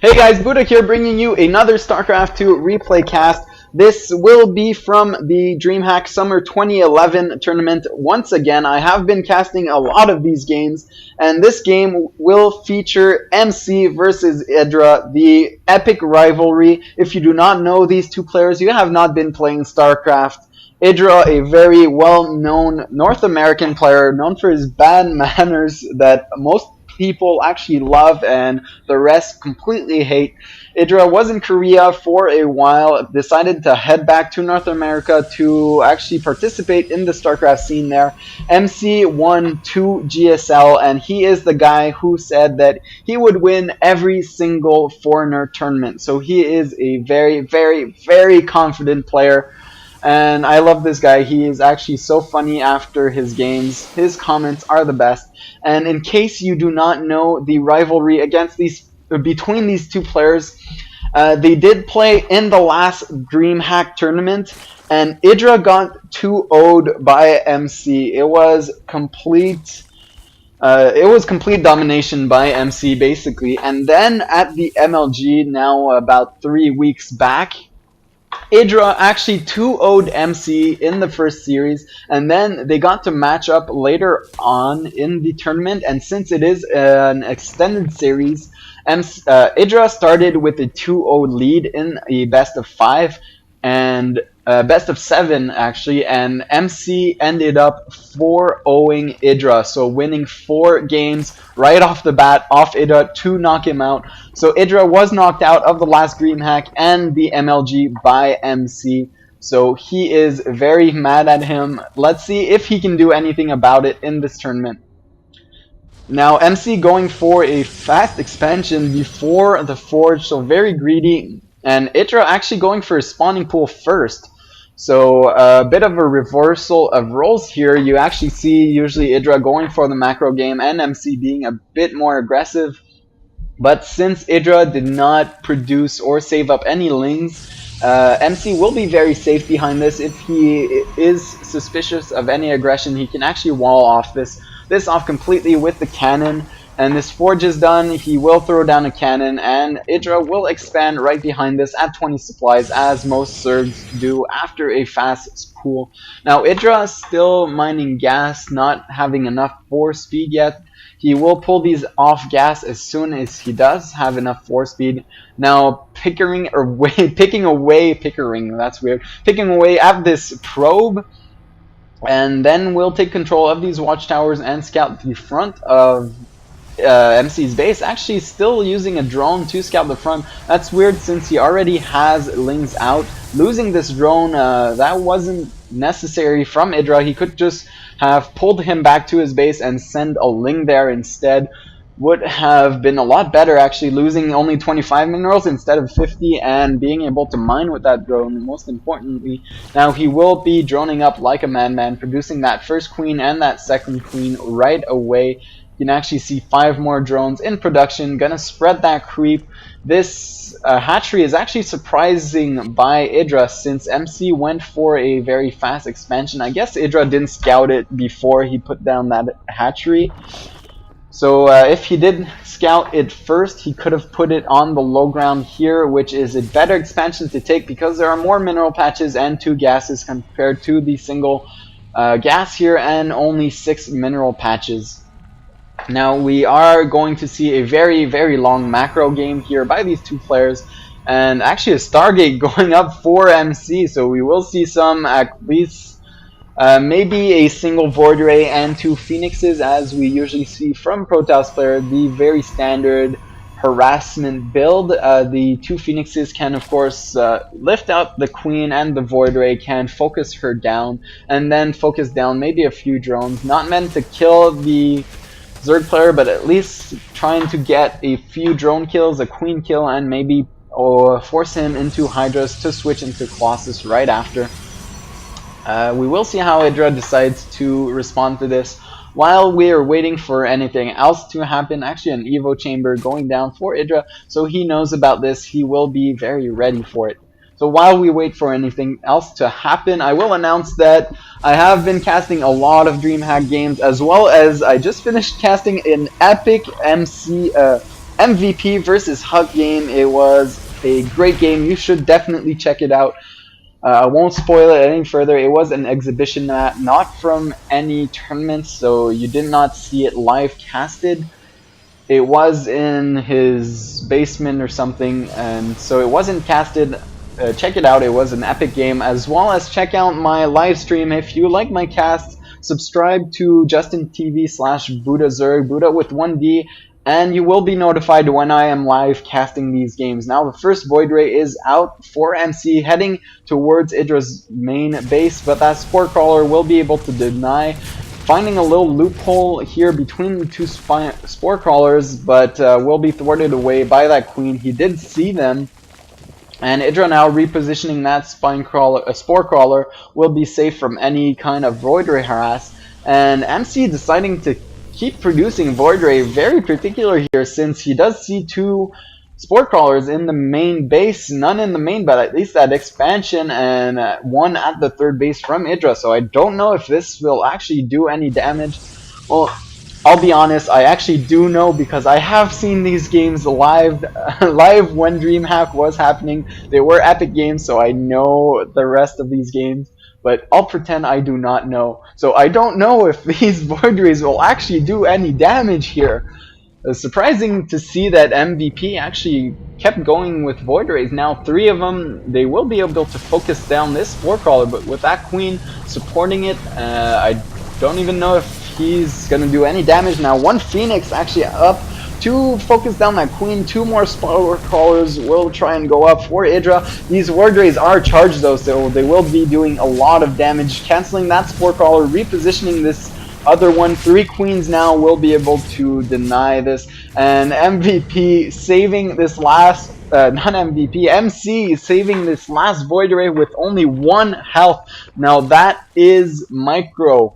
Hey guys, Buddha here bringing you another StarCraft 2 replay cast. This will be from the Dreamhack Summer 2011 tournament. Once again, I have been casting a lot of these games, and this game will feature MC versus EGIdra, the epic rivalry. If you do not know these two players, you have not been playing StarCraft. EGIdra, a very well-known North American player, known for his bad manners that most people actually love and the rest completely hate. EGIdra was in Korea for a while, decided to head back to North America to actually participate in the StarCraft scene there. MC won 2 GSL, and he is the guy who said that he would win every single foreigner tournament. So he is a very, very, very confident player. And I love this guy. He is actually so funny after his games. His comments are the best. And in case you do not know the rivalry between these two players, they did play in the last Dreamhack tournament, and EGIdra got 2-0'd by MC. It was complete domination by MC basically. And then at the MLG, now about 3 weeks back, EGIdra actually 2-0'd MC in the first series, and then they got to match up later on in the tournament. And since it is an extended series, EGIdra started with a 2-0 lead in a best of 5 and best of 7 actually, and MC ended up 4-0ing EGIdra, so winning 4 games right off the bat off EGIdra to knock him out. So EGIdra was knocked out of the last Dreamhack and the MLG by MC. So he is very mad at him. Let's see if he can do anything about it in this tournament. Now MC going for a fast expansion before the Forge, so very greedy. And EGIdra actually going for a spawning pool first. So a bit of a reversal of roles here. You actually see usually EGIdra going for the macro game and MC being a bit more aggressive. But since EGIdra did not produce or save up any lings, MC will be very safe behind this. If he is suspicious of any aggression, he can actually wall off this off completely with the cannon. And this Forge is done, he will throw down a cannon, and EGIdra will expand right behind this at 20 supplies, as most Zergs do after a fast pool. Now EGIdra is still mining gas, not having enough force speed yet. He will pull these off gas as soon as he does have enough force speed. Now picking away at this probe, and then we'll take control of these watchtowers and scout the front of MC's base. Actually still using a drone to scout the front. That's weird since he already has lings out. Losing this drone, that wasn't necessary from EGIdra. He could just have pulled him back to his base and send a ling there instead. Would have been a lot better actually, losing only 25 minerals instead of 50 and being able to mine with that drone, most importantly. Now he will be droning up like a madman, producing that first queen and that second queen right away. You can actually see 5 more drones in production, gonna spread that creep. This hatchery is actually surprising by EGIdra since MC went for a very fast expansion. I guess EGIdra didn't scout it before he put down that hatchery. So if he did scout it first, he could have put it on the low ground here, which is a better expansion to take because there are more mineral patches and 2 gases compared to the single gas here and only 6 mineral patches. Now we are going to see a very, very long macro game here by these two players, and actually a Stargate going up for MC, so we will see some at least maybe a single Void Ray and 2 Phoenixes, as we usually see from Protoss player, the very standard harassment build. The 2 Phoenixes can of course lift out the Queen, and the Void Ray can focus her down, and then focus down maybe a few drones. Not meant to kill the Zerg player, but at least trying to get a few drone kills, a queen kill, and maybe force him into Hydras to switch into Colossus right after. We will see how EGIdra decides to respond to this. While we are waiting for anything else to happen, actually an Evo chamber going down for EGIdra, so he knows about this, he will be very ready for it. So while we wait for anything else to happen, I will announce that I have been casting a lot of Dreamhack games, as well as I just finished casting an epic MC MVP versus Hug game. It was a great game. You should definitely check it out. I won't spoil it any further. It was an exhibition map, not from any tournaments, so you did not see it live casted. It was in his basement or something, and so it wasn't casted. Check it out. It was an epic game, as well as check out my live stream. If you like my casts, subscribe to JustinTV/BuddhaZerg, Buddha with 1D, and you will be notified when I am live casting these games. Now the first Void Ray is out for MC, heading towards Idra's main base, but that Spore Crawler will be able to deny, finding a little loophole here between the two Spore Crawlers, but will be thwarted away by that Queen. He did see them, and Idra now repositioning that Spore Crawler will be safe from any kind of Void Ray harass, and MC deciding to keep producing Void Ray, very particular here, since he does see two Spore Crawlers in the main base, none in the main, but at least at expansion, and one at the third base from Idra. So I don't know if this will actually do any damage. Well, I'll be honest, I actually do know, because I have seen these games live when Dreamhack was happening. They were epic games, so I know the rest of these games. But I'll pretend I do not know. So I don't know if these Void Rays will actually do any damage here. It's surprising to see that MVP actually kept going with Void Rays. Now 3 of them, they will be able to focus down this Spore Crawler, but with that Queen supporting it, I don't even know if he's gonna do any damage. Now 1 Phoenix actually up to focus down that Queen. 2 more Spore Crawlers will try and go up for Idra. These Void Rays are charged though, so they will be doing a lot of damage. Canceling that Spore Crawler, repositioning this other one. 3 Queens now will be able to deny this, and MVP saving this last, not MVP, MC saving this last Void Ray with only 1 health. Now that is micro,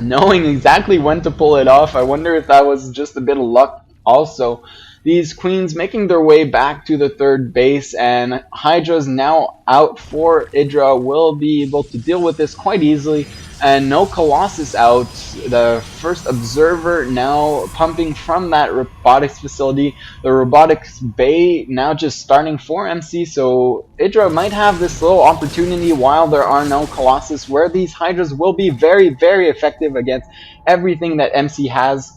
knowing exactly when to pull it off. I wonder if that was just a bit of luck also. These Queens making their way back to the third base, and Hydra's now out for Idra, will be able to deal with this quite easily. And no Colossus out. The first observer now pumping from that robotics facility. The robotics bay now just starting for MC, so Idra might have this little opportunity while there are no Colossus, where these Hydras will be very, very effective against everything that MC has.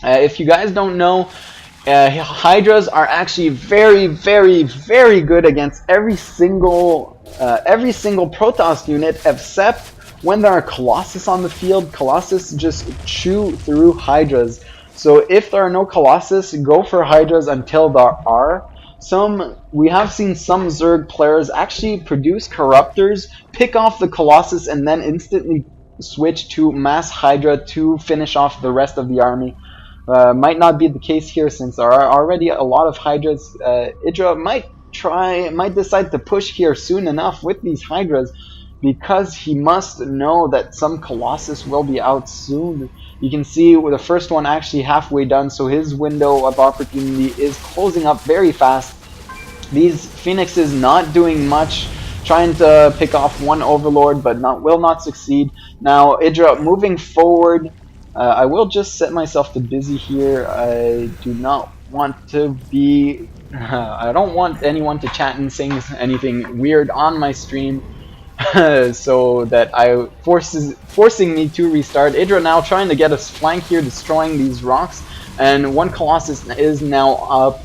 If you guys don't know, Hydras are actually very, very, very good against every single Protoss unit, except when there are Colossus on the field. Colossus just chew through Hydras. So if there are no Colossus, go for Hydras until there are. We have seen some Zerg players actually produce Corruptors, pick off the Colossus, and then instantly switch to Mass Hydra to finish off the rest of the army. Might not be the case here, since there are already a lot of Hydras. Idra might decide to push here soon enough with these Hydras, because he must know that some Colossus will be out soon. You can see the first one actually halfway done, so his window of opportunity is closing up very fast. These Phoenixes not doing much, trying to pick off 1 Overlord, but will not succeed. Now Idra moving forward. I will just set myself to busy here. I do not want to be... I don't want anyone to chat and saying anything weird on my stream. So that forcing me to restart. Idra now trying to get us flank here, destroying these rocks, and 1 Colossus is now up.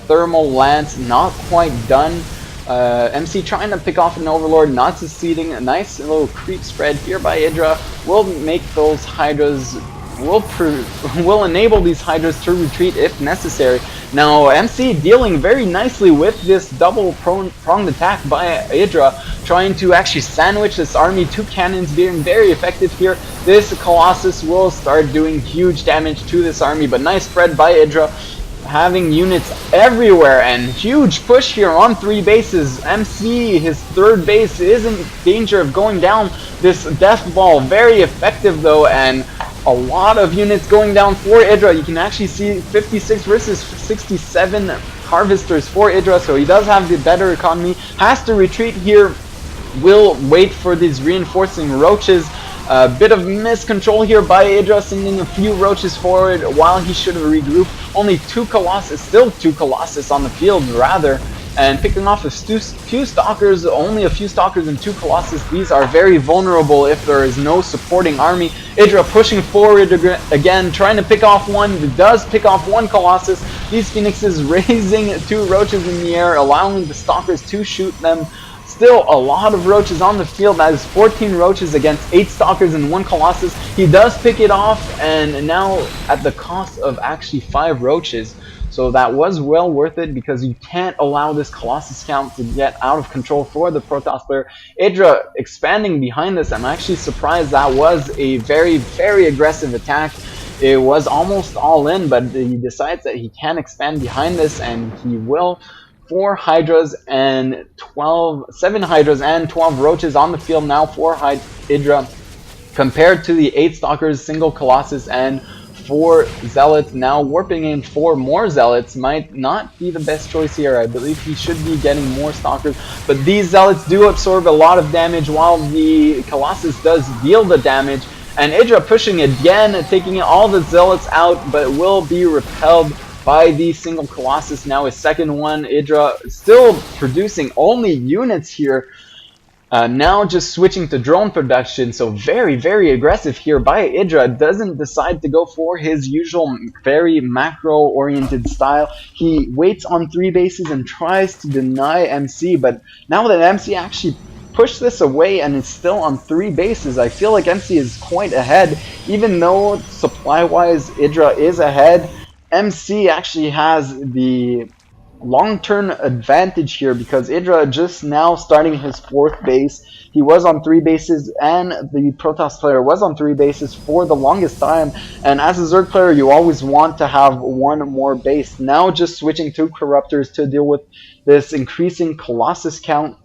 Thermal Lance not quite done. MC trying to pick off an Overlord, not succeeding. A nice little creep spread here by Idra will make those Hydras, will enable these Hydras to retreat if necessary. Now MC dealing very nicely with this double pronged attack by Idra, trying to actually sandwich this army. 2 cannons being very effective here. This Colossus will start doing huge damage to this army, but nice spread by Idra, having units everywhere, and huge push here on 3 bases. MC, his 3rd base, is in danger of going down. This death ball very effective though, and a lot of units going down for Idra. You can actually see 56 versus 67 harvesters for Idra, so he does have the better economy. Has to retreat here, will wait for these reinforcing roaches. A bit of miscontrol here by Idra, sending a few roaches forward while he should have regrouped. Only two Colossus, still two Colossus on the field rather, and picking off a few Stalkers, only a few Stalkers and two Colossus. These are very vulnerable if there is no supporting army. Idra pushing forward again, trying to pick off one. It does pick off one Colossus. These Phoenixes raising two roaches in the air, allowing the Stalkers to shoot them. Still a lot of roaches on the field. That is 14 roaches against 8 Stalkers and 1 Colossus. He does pick it off, and now at the cost of actually 5 roaches. So that was well worth it, because you can't allow this Colossus count to get out of control for the Protoss player. Idra expanding behind this. I'm actually surprised. That was a very, very aggressive attack. It was almost all in, but he decides that he can expand behind this, and he will. 7 Hydras and 12 roaches on the field now for Idra, compared to the 8 Stalkers, single Colossus, and 4 Zealots. Now warping in 4 more Zealots might not be the best choice here. I believe he should be getting more Stalkers, but these Zealots do absorb a lot of damage while the Colossus does deal the damage. And Idra pushing again, taking all the Zealots out, but will be repelled by the single Colossus. Now his second one. Idra still producing only units here. Now just switching to drone production, so very, very aggressive here by Idra. Doesn't decide to go for his usual very macro-oriented style. He waits on 3 bases and tries to deny MC, but now that MC actually pushed this away and is still on 3 bases, I feel like MC is quite ahead. Even though supply-wise Idra is ahead, MC actually has the long-term advantage here, because Idra just now starting his 4th base. He was on 3 bases, and the Protoss player was on 3 bases for the longest time. And as a Zerg player, you always want to have 1 more base. Now just switching to Corruptors to deal with this increasing Colossus count.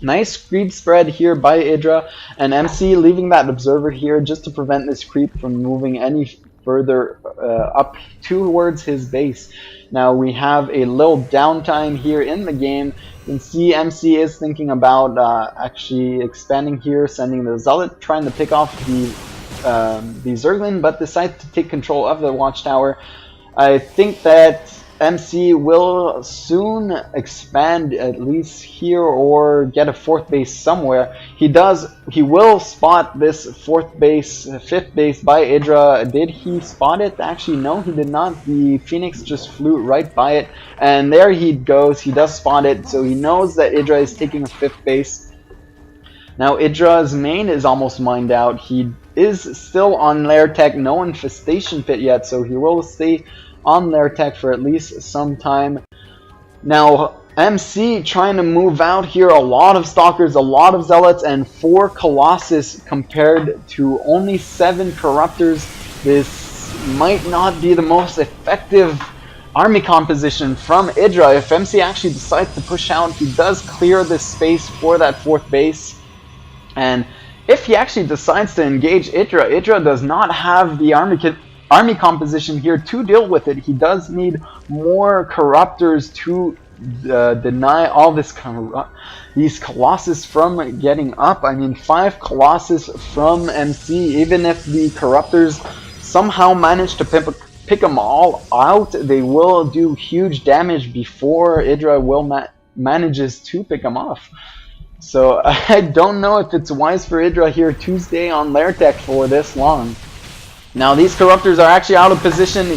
Nice creep spread here by Idra, and MC leaving that observer here just to prevent this creep from moving any further up towards his base. Now we have a little downtime here in the game. You can see MC is thinking about actually expanding here, sending the Zealot, trying to pick off the Zerglin, but decides to take control of the Watchtower. I think that MC will soon expand at least here, or get a 4th base somewhere. He will spot this 4th base, 5th base by Idra. Did he spot it? Actually, no, he did not. The Phoenix just flew right by it, and there he goes. He does spot it, so he knows that Idra is taking a 5th base. Now Idra's main is almost mined out. He is still on Lair Tech, no infestation pit yet, so he will stay on their tech for at least some time. Now MC trying to move out here. A lot of Stalkers, a lot of Zealots, and 4 Colossus compared to only 7 Corruptors. This might not be the most effective army composition from Idra. If MC actually decides to push out, he does clear this space for that 4th base. And if he actually decides to engage Idra, Idra does not have the army composition here to deal with it. He does need more Corruptors to deny all these Colossus from getting up. I mean, 5 Colossus from MC. Even if the Corruptors somehow manage to pick them all out, they will do huge damage before Idra will manages to pick them off. So I don't know if it's wise for Idra here Tuesday on Lair Tech for this long. Now these Corruptors are actually out of position.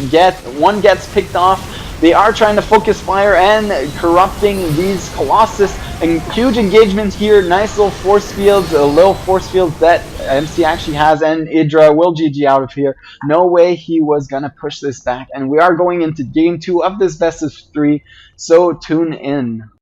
One gets picked off. They are trying to focus fire and corrupting these Colossus. And huge engagement here. Nice little force fields, a little force field that MC actually has, and Idra will GG out of here. No way he was gonna push this back. And we are going into game 2 of this best of 3. So tune in.